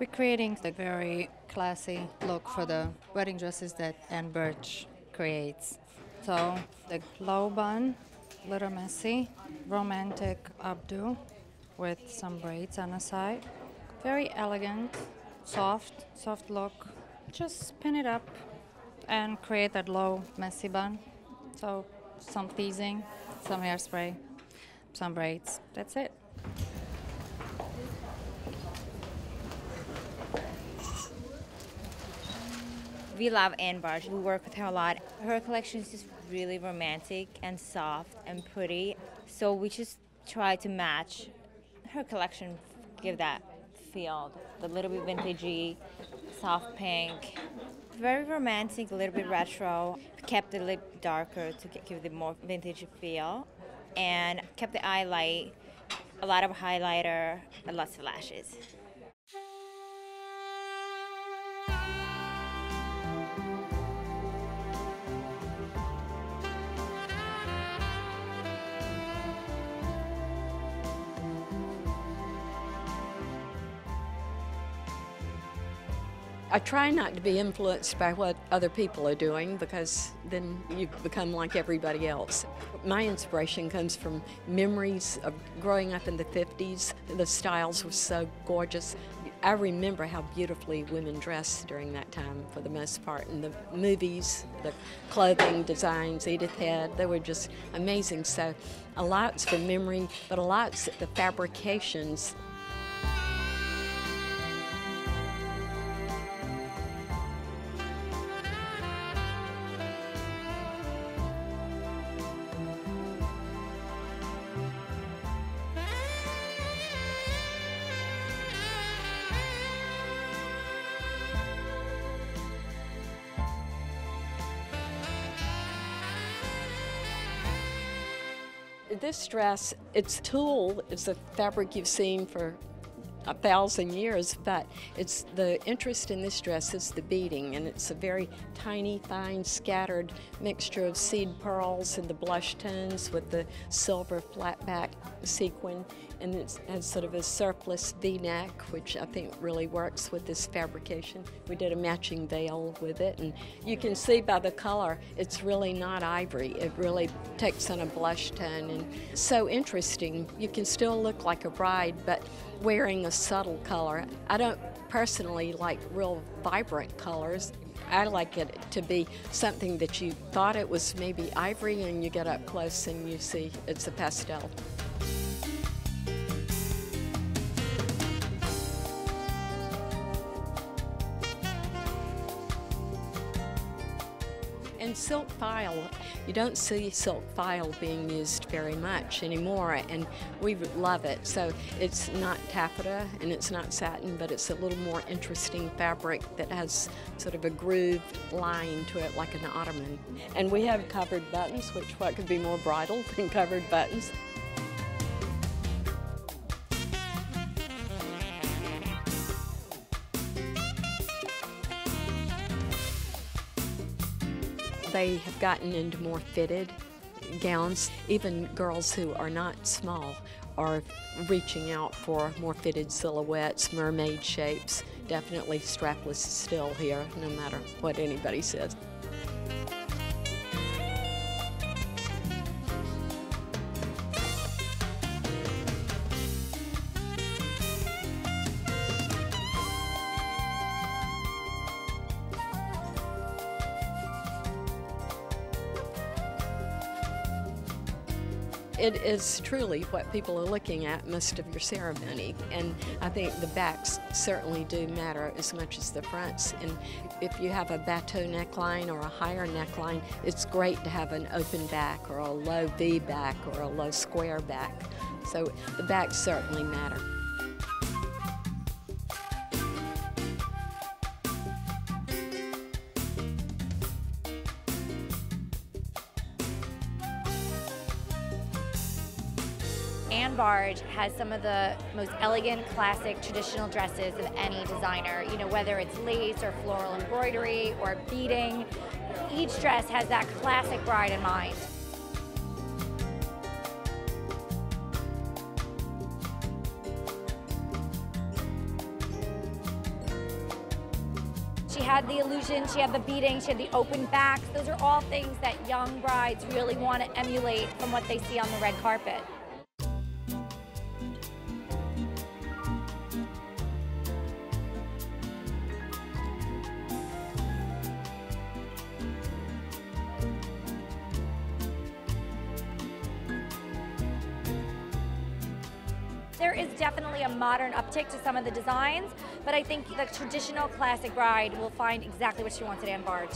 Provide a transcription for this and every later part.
We're creating a very classy look for the wedding dresses that Anne Barge creates. So the low bun, little messy, romantic updo with some braids on the side. Very elegant, soft look. Just pin it up and create that low messy bun. So some teasing, some hairspray, some braids. That's it. We love Anne Barge. We work with her a lot. Her collection is just really romantic and soft and pretty. So we just try to match her collection, give that feel, the little bit vintagey, soft pink, very romantic, a little bit retro. Kept the lip darker to give the more vintage feel, and kept the eye light, a lot of highlighter, and lots of lashes. I try not to be influenced by what other people are doing because then you become like everybody else. My inspiration comes from memories of growing up in the 50s. The styles were so gorgeous. I remember how beautifully women dressed during that time for the most part. In the movies, the clothing designs Edith had, they were just amazing. So a lot's from memory, but a lot's the fabrications. This dress, its tulle is a fabric you've seen for 1,000 years, but it's the interest in this dress is the beading, and it's a very tiny, fine, scattered mixture of seed pearls and the blush tones with the silver flat back sequin, and it has sort of a surplus V-neck, which I think really works with this fabrication. We did a matching veil with it, and you can see by the color, it's really not ivory. It really takes on a blush tone, and so interesting. You can still look like a bride, but wearing a subtle color. I don't personally like real vibrant colors. I like it to be something that you thought it was maybe ivory and you get up close and you see it's a pastel. And silk file, you don't see silk file being used very much anymore, and we love it. So it's not taffeta and it's not satin, but it's a little more interesting fabric that has sort of a grooved line to it like an ottoman. And we have covered buttons, which what could be more bridal than covered buttons? They have gotten into more fitted gowns. Even girls who are not small are reaching out for more fitted silhouettes, mermaid shapes. Definitely strapless is still here, no matter what anybody says. It is truly what people are looking at most of your ceremony, and I think the backs certainly do matter as much as the fronts. And if you have a bateau neckline or a higher neckline, it's great to have an open back or a low V back or a low square back. So the backs certainly matter. Anne Barge has some of the most elegant, classic, traditional dresses of any designer. You know, whether it's lace or floral embroidery or beading, each dress has that classic bride in mind. had the illusion, she had the beading, she had the open backs. Those are all things that young brides really want to emulate from what they see on the red carpet. There is definitely a modern uptick to some of the designs, but I think the traditional classic bride will find exactly what she wants at Anne Barge.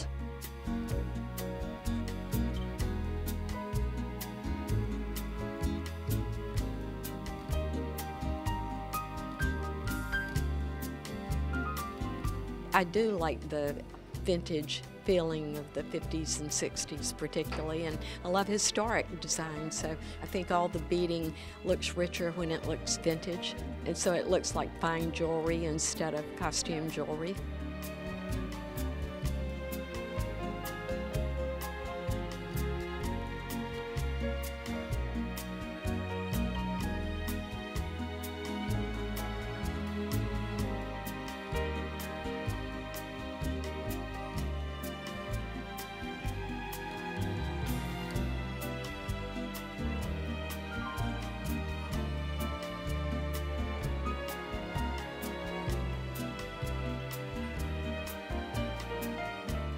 I do like the vintage feeling of the 50s and 60s particularly, and I love historic design, so I think all the beading looks richer when it looks vintage, and so it looks like fine jewelry instead of costume jewelry.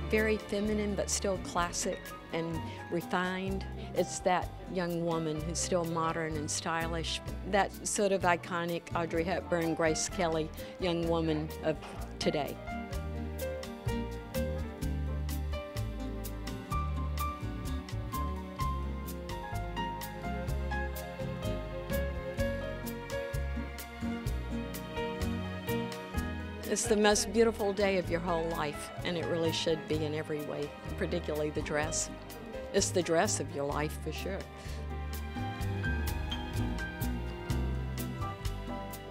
Very feminine, but still classic and refined. It's that young woman who's still modern and stylish. That sort of iconic Audrey Hepburn, Grace Kelly young woman of today. It's the most beautiful day of your whole life, and it really should be in every way, particularly the dress. It's the dress of your life for sure.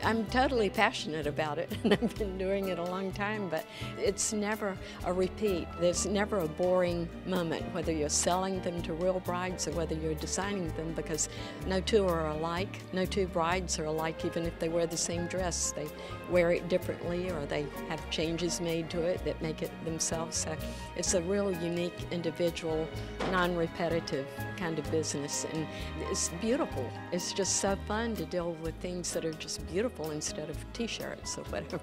I'm totally passionate about it, and I've been doing it a long time, but it's never a repeat. There's never a boring moment, whether you're selling them to real brides or whether you're designing them, because no two are alike. No two brides are alike, even if they wear the same dress. They wear it differently, or they have changes made to it that make it themselves. So it's a real unique, individual, non-repetitive kind of business, and it's beautiful. It's just so fun to deal with things that are just beautiful instead of t-shirts or whatever.